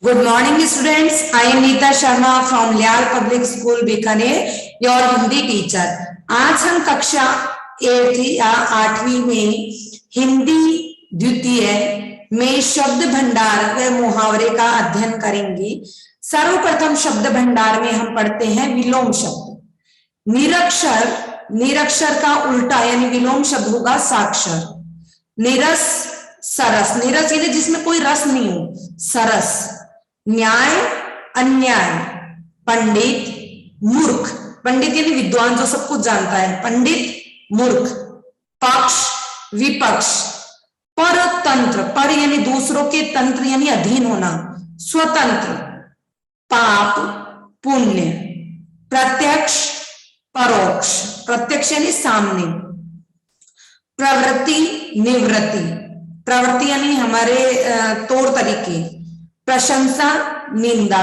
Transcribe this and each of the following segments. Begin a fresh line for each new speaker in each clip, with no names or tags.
Good morning, students. I am Neeta Sharma from Lyall Public School, Bikaner, your Hindi teacher. आज हम कक्षा 8वीं में हिंदी द्वितीय में शब्द भंडार व मुहावरे का अध्ययन करेंगे। सर्वप्रथम शब्द भंडार में हम पढ़ते हैं विलोम शब्द। निरक्षर, निरक्षर का उल्टा यानी विलोम शब्द होगा साक्षर। निरस, सरस, निरस यानी जिसमें कोई रस नहीं हो, सरस। न्याय, अन्याय। पंडित, मूर्ख, पंडित यानी विद्वान जो सब कुछ जानता है, पंडित मूर्ख। पक्ष, विपक्ष। परतंत्र, पर यानी दूसरों के, तंत्र यानी अधीन होना, स्वतंत्र। पाप, पुण्य। प्रत्यक्ष, परोक्ष, प्रत्यक्ष यानी सामने। प्रवृत्ति, निवृत्ति, प्रवृत्ति यानी हमारे तौर तरीके। प्रशंसा, निंदा।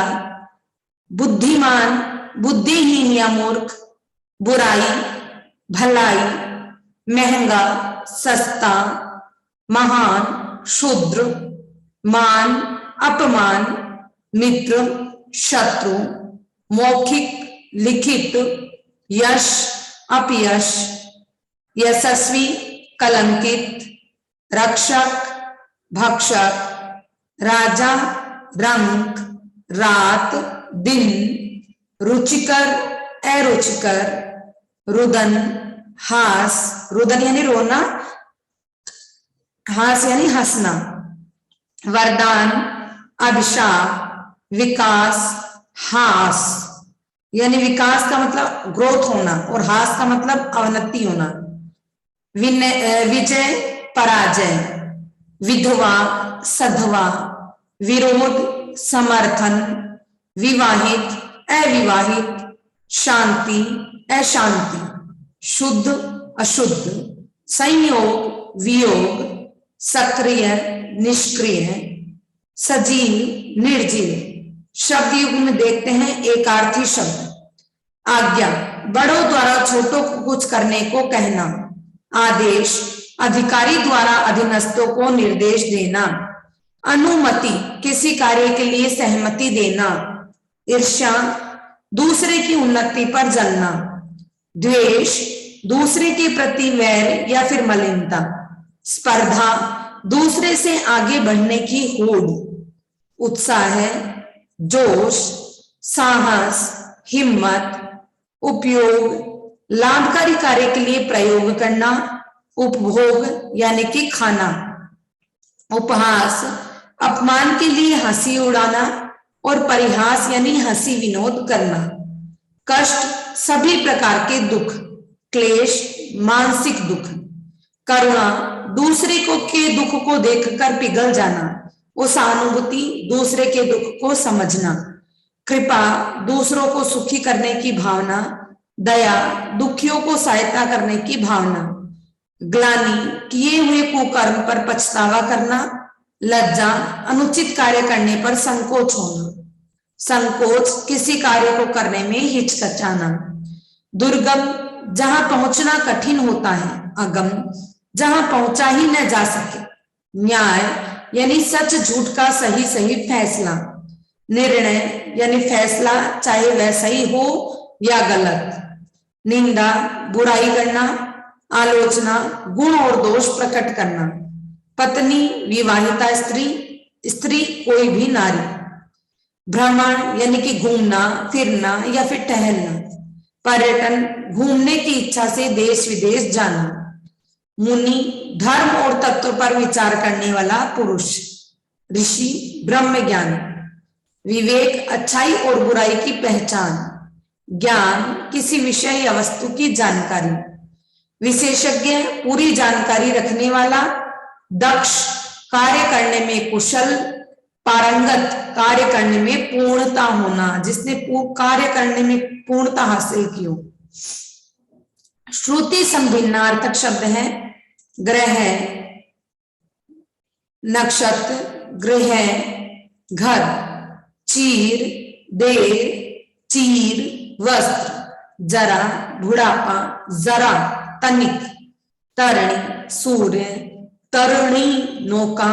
बुद्धिमान, बुद्धिहीन या मूर्ख। बुराई, भलाई। महंगा, सस्ता। महान, शूद्र। मान, अपमान। मित्र, शत्रु। मौखिक, लिखित। यश, अपयश। यशस्वी, कलंकित। रक्षक, भक्षक। राजा, रंक। रात, दिन। रुचिकर, अरुचिकर। रुदन, हास, रुदन यानी रोना, हास यानी हंसना। वरदान, अभिशाप। विकास, हास यानी विकास का मतलब ग्रोथ होना और हास का मतलब अवनति होना। विजय, पराजय। विधवा, सधवा। विरोध, समर्थन। विवाहित, अविवाहित। शांति, अशांति। शुद्ध, अशुद्ध। संयोग, वियोग। सक्रिय, निष्क्रिय। सजीव, निर्जीव। शब्द युग में देखते हैं एकार्थी शब्द। आज्ञा, बड़ों द्वारा छोटों को कुछ करने को कहना। आदेश, अधिकारी द्वारा अधीनस्थों को निर्देश देना। अनुमति, किसी कार्य के लिए सहमति देना। ईर्ष्या, दूसरे की उन्नति पर जलना। द्वेष, दूसरे के प्रति वैर या फिर मलिनता। स्पर्धा, दूसरे से आगे बढ़ने की होड़। उत्साह, जोश। साहस, हिम्मत। उपयोग, लाभकारी कार्य के लिए प्रयोग करना। उपभोग यानी कि खाना। उपहास, अपमान के लिए हंसी उड़ाना और परिहास यानी हंसी विनोद करना। कष्ट, सभी प्रकार के दुख। क्लेश, मानसिक दुख। करुणा, दूसरे को के दुख को देखकर पिघल जाना। वो सहानुभूति, दूसरे के दुख को समझना। कृपा, दूसरों को सुखी करने की भावना। दया, दुखियों को सहायता करने की भावना। ग्लानि, किए हुए कुकर्म पर पछतावा करना। लज्जा, अनुचित कार्य करने पर संकोच होना। संकोच, किसी कार्य को करने में हिचकिचाना। दुर्गम, जहां पहुंचना कठिन होता है। अगम, जहां पहुंचा ही न जा सके। न्याय यानी सच झूठ का सही सही फैसला। निर्णय यानी फैसला, चाहे वह सही हो या गलत। निंदा, बुराई करना। आलोचना, गुण और दोष प्रकट करना। पत्नी, विवाहिता स्त्री। स्त्री, कोई भी नारी। भ्रमण यानी कि घूमना, फिरना या फिर टहलना। पर्यटन, घूमने की इच्छा से देश विदेश जाना। मुनि, धर्म और तत्व पर विचार करने वाला पुरुष। ऋषि, ब्रह्म ज्ञान। विवेक, अच्छाई और बुराई की पहचान। ज्ञान, किसी विषय या वस्तु की जानकारी। विशेषज्ञ, पूरी जानकारी रखने वाला। दक्ष, कार्य करने में कुशल। पारंगत, कार्य करने में पूर्णता होना, जिसने कार्य करने में पूर्णता हासिल की हो। श्रुति संभिन्नार्थक शब्द है ग्रह, नक्षत्र, गृह, घर। चीर, देर। चीर, वस्त्र। जरा, बुढ़ापा। जरा, तनिक। तरणी, सूर्य। तरुणी, नौका।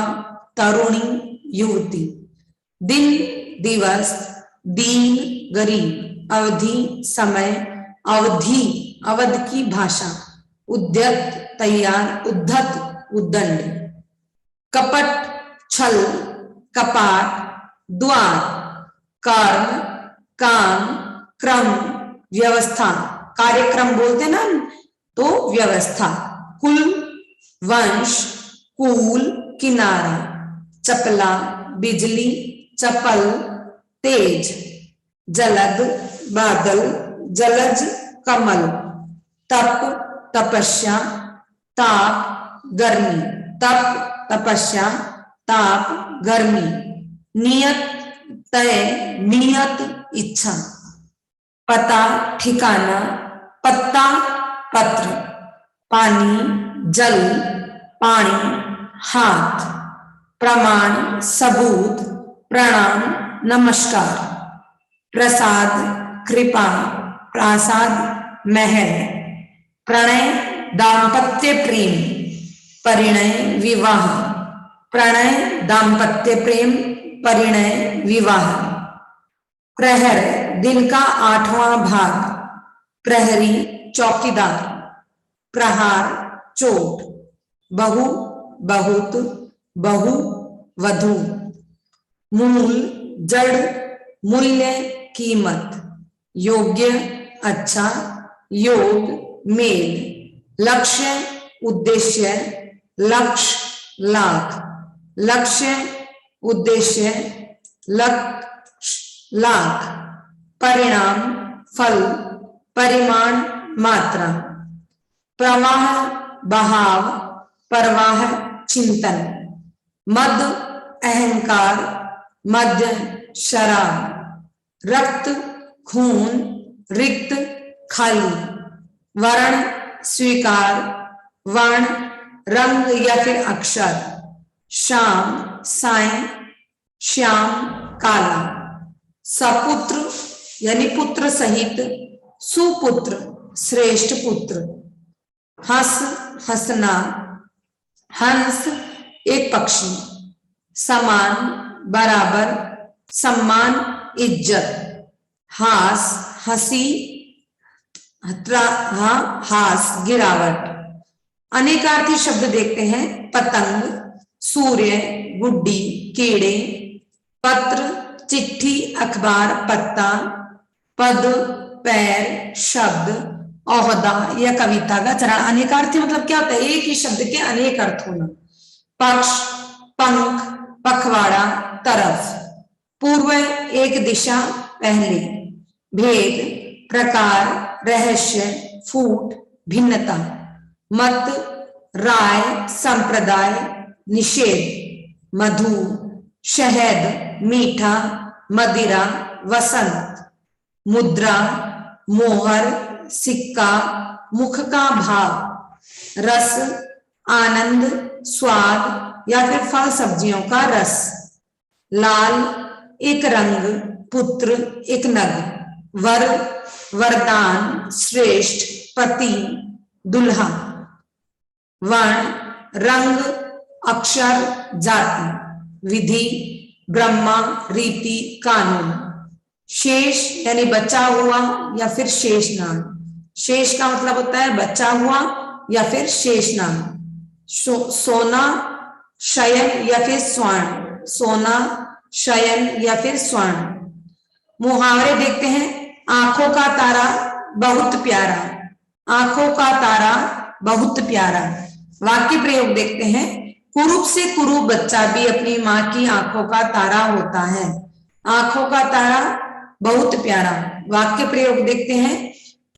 तरुणी, युवती। दिन, दिवस, दीन गरीब, अवधि समय, अवधि अवध की भाषा, उद्यत तैयार, उद्धत उद्दंड, कपट छल, कपाट द्वार, कर्म काम, क्रम व्यवस्था, कार्यक्रम बोलते ना तो व्यवस्था, कुल वंश, कूल किनारा, चपला बिजली, चपल तेज, जलद बादल, जलज कमल, तप तपस्या, ताप गर्मी, तप तपस्या, ताप गर्मी, नियत तय, नियत इच्छा, पता ठिकाना, पत्ता पत्र, पानी जल, पानी हाथ, प्रमाण सबूत, प्रणाम नमस्कार, प्रसाद कृपा, प्रासाद महल, प्रणय दाम्पत्य प्रेम, परिणय विवाह, प्रणय दाम्पत्य प्रेम, परिणय विवाह, प्रहर दिन का 8वां भाग, प्रहरी चौकीदार, प्रहार चोट, बहु बहुत, बहु वधु, मूल जड़, मूल्य कीमत, योग्य अच्छा, योग मेल, लक्ष्य उद्देश्य, लक्ष्य लाख, लक्ष्य उद्देश्य, लक्ष्य लाख, परिणाम फल, परिमाण मात्रा, प्रवाह बहाव, प्रवाह चिंतन, मद अहंकार, मध्य शराब, रक्त खून, रिक्त खाली, वर्ण स्वीकार, वर्ण रंग या फिर अक्षर, शाम साय, श्याम काला, सपुत्र यानी पुत्र सहित, सुपुत्र श्रेष्ठ पुत्र, हंस हंसना, हंस एक पक्षी, समान बराबर, सम्मान इज्जत, हास हंसी, हास गिरावट। अनेकार्थी शब्द देखते हैं, पतंग, सूर्य, गुड्डी, कीड़े, पत्र, चिट्ठी, अखबार, पत्ता, पद, पैर, शब्द, ओहदा या कविता का चरण। अनेकार्थी मतलब क्या होता है? एक ही शब्द के अनेक अर्थ होना। पक्ष, पंख, पखवाड़ा, तरफ, पूर्व एक दिशा, पहले, भेद, प्रकार, रहस्य, फूट, भिन्नता, मत, राय, संप्रदाय, निषेध, मधु, शहद, मीठा, मदिरा, वसंत, मुद्रा, मोहर, सिक्का, मुख का भाव, रस, आनंद, स्वाद या फिर फल सब्जियों का रस, लाल एक रंग, पुत्र एक नग, वर वरदान, श्रेष्ठ, पति, दुल्हा, वर्ण रंग, अक्षर, जाति, विधि, ब्रह्मा, रीति, कानून, शेष यानी बचा हुआ या फिर शेष नाम। शेष का मतलब होता है बचा हुआ या फिर शेष नाम। सोना, शयन या फिर स्वर्ण, सोना, शयन या फिर स्वर्ण। मुहावरे देखते हैं, आंखों का तारा बहुत प्यारा, आंखों का तारा बहुत प्यारा। वाक्य प्रयोग देखते हैं, कुरूप से कुरूप बच्चा भी अपनी माँ की आंखों का तारा होता है, आंखों का तारा बहुत प्यारा। वाक्य प्रयोग देखते हैं,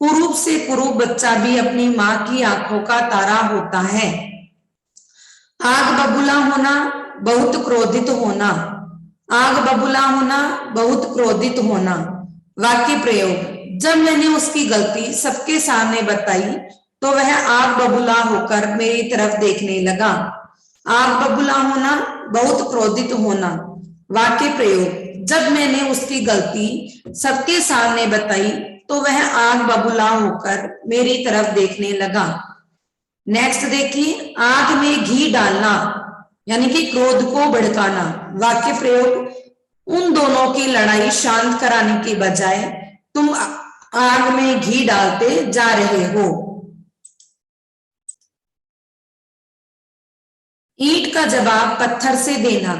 कुरूप से कुरूप बच्चा भी अपनी माँ की आंखों का तारा होता है। आग बबूला होना, बहुत क्रोधित होना, आग बबूला होना, बहुत क्रोधित होना। वाक्य प्रयोग, जब मैंने उसकी गलती सबके सामने बताई तो वह आग बबूला होकर मेरी तरफ देखने लगा। आग बबूला होना, बहुत क्रोधित होना। वाक्य प्रयोग, जब मैंने उसकी गलती सबके सामने बताई तो वह आग बबूला होकर मेरी तरफ देखने लगा। नेक्स्ट देखिए, आग में घी डालना यानी कि क्रोध को भड़काना। वाक्य प्रयोग, उन दोनों की लड़ाई शांत कराने के बजाय तुम आग में घी डालते जा रहे हो। ईंट का जवाब पत्थर से देना,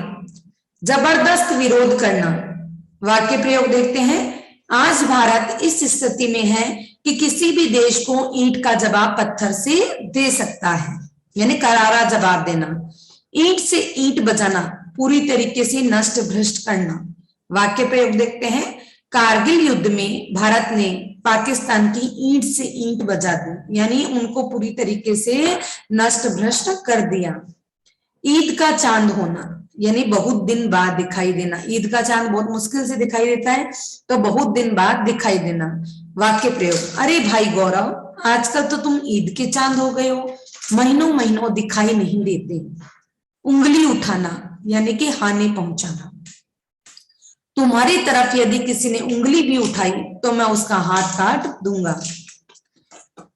जबरदस्त विरोध करना। वाक्य प्रयोग देखते हैं। आज भारत इस स्थिति में है कि किसी भी देश को ईंट का जवाब पत्थर से दे सकता है, यानी करारा जवाब देना। ईंट से ईंट बजाना, पूरी तरीके से नष्ट भ्रष्ट करना। वाक्य प्रयोग देखते हैं। कारगिल युद्ध में भारत ने पाकिस्तान की ईंट से ईंट बजा दी, यानी उनको पूरी तरीके से नष्ट भ्रष्ट कर दिया। ईद का चांद होना, यानी बहुत दिन बाद दिखाई देना। ईद का चांद बहुत मुश्किल से दिखाई देता है, तो बहुत दिन बाद दिखाई देना। वाक्य प्रयोग। अरे भाई गौरव, आजकल तो तुम ईद के चांद हो गए हो, महीनों महीनों दिखाई नहीं देते। उंगली उठाना, यानी कि हानि पहुंचाना। तुम्हारी तरफ यदि किसी ने उंगली भी उठाई तो मैं उसका हाथ काट दूंगा।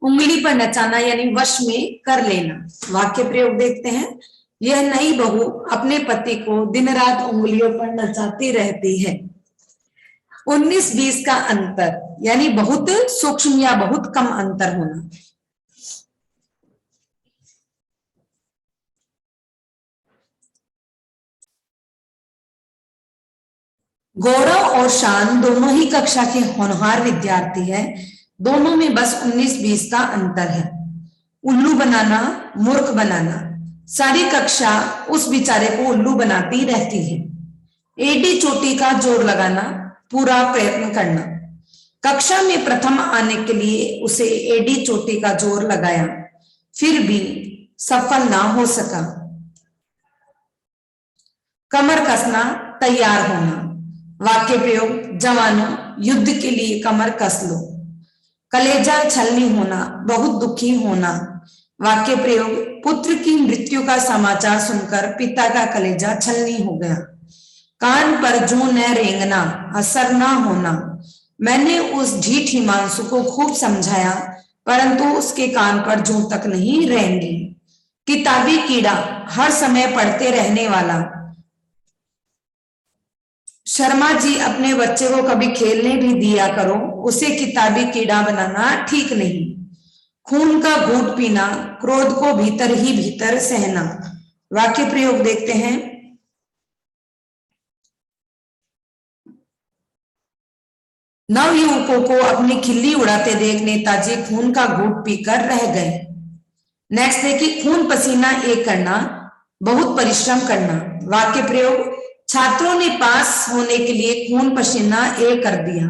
उंगली पर नचाना, यानी वश में कर लेना। वाक्य प्रयोग देखते हैं। यह नई बहू अपने पति को दिन रात उंगलियों पर नचाती रहती है। 19-20 का अंतर, यानी बहुत सूक्ष्म या बहुत कम अंतर होना। गौरव और शान दोनों ही कक्षा के होनहार विद्यार्थी हैं। दोनों में बस 19-20 का अंतर है। उल्लू बनाना, मूर्ख बनाना, सारी कक्षा उस बेचारे को उल्लू बनाती रहती है। एडी चोटी का जोर लगाना, पूरा प्रयत्न करना। कक्षा में प्रथम आने के लिए उसे एडी चोटी का जोर लगाया, फिर भी सफल ना हो सका। कमर कसना, तैयार होना। वाक्य प्रयोग। जवानों, युद्ध के लिए कमर कस लो। कलेजा छलनी होना, बहुत दुखी होना। वाक्य प्रयोग। पुत्र की मृत्यु का समाचार सुनकर पिता का कलेजा छलनी हो गया। कान पर जूं न रेंगना, असर ना होना। मैंने उस ढीठ हिमांशु को खूब समझाया, परंतु उसके कान पर जूं तक नहीं रेंगी। किताबी कीड़ा, हर समय पढ़ते रहने वाला। शर्मा जी, अपने बच्चे को कभी खेलने भी दिया करो, उसे किताबी कीड़ा बनाना ठीक नहीं। खून का घूंट पीना, क्रोध को भीतर ही भीतर सहना। वाक्य प्रयोग देखते हैं। नवयुवकों को अपनी खिल्ली उड़ाते देख नेताजी खून का घूंट पीकर रह गए। नेक्स्ट देखिए। खून पसीना एक करना, बहुत परिश्रम करना। वाक्य प्रयोग। छात्रों ने पास होने के लिए खून पसीना एक कर दिया।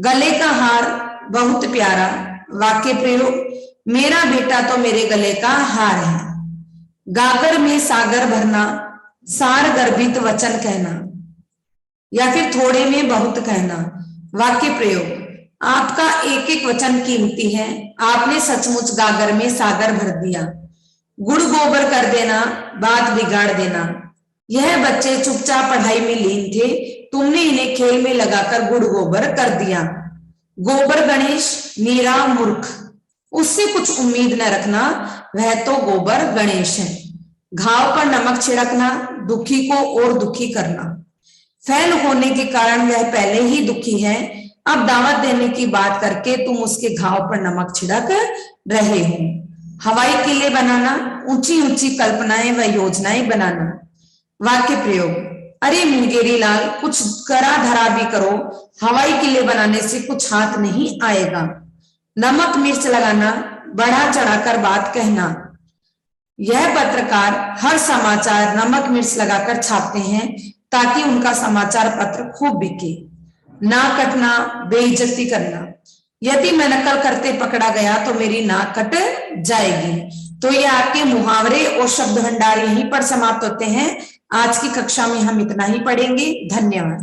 गले का हार बहुत प्यारा। वाक्य प्रयोग। मेरा बेटा तो मेरे गले का हार है। गागर में सागर भरना, सार गर्भित वचन कहना, या फिर थोड़े में बहुत कहना। वाक्य प्रयोग। आपका एक एक वचन कीमती है, आपने सचमुच गागर में सागर भर दिया। गुड़ गोबर कर देना, बात बिगाड़ देना। यह बच्चे चुपचाप पढ़ाई में लीन थे, तुमने इन्हें खेल में लगाकर गुड़ गोबर कर दिया। गोबर गणेश, मीरा मूर्ख, उससे कुछ उम्मीद न रखना, वह तो गोबर गणेश है। घाव पर नमक छिड़कना, दुखी को और दुखी करना। फैल होने के कारण वह पहले ही दुखी है, अब दावत देने की बात करके तुम उसके घाव पर नमक छिड़क रहे हो। हवाई किले बनाना, ऊंची ऊंची कल्पनाएं व योजनाएं बनाना। वाक्य प्रयोग। अरे मुंगेरी लाल, कुछ करा धरा भी करो, हवाई किले बनाने से कुछ हाथ नहीं आएगा। नमक मिर्च लगाना, बढ़ा चढ़ाकर बात कहना। यह पत्रकार हर समाचार नमक मिर्च लगाकर छापते हैं ताकि उनका समाचार पत्र खूब बिके। नाक कटना, बेइज्जती करना। यदि मैं नकल करते पकड़ा गया तो मेरी नाक कट जाएगी। तो ये आपके मुहावरे और शब्द भंडार यहीं पर समाप्त होते हैं। आज की कक्षा में हम इतना ही पढ़ेंगे। धन्यवाद।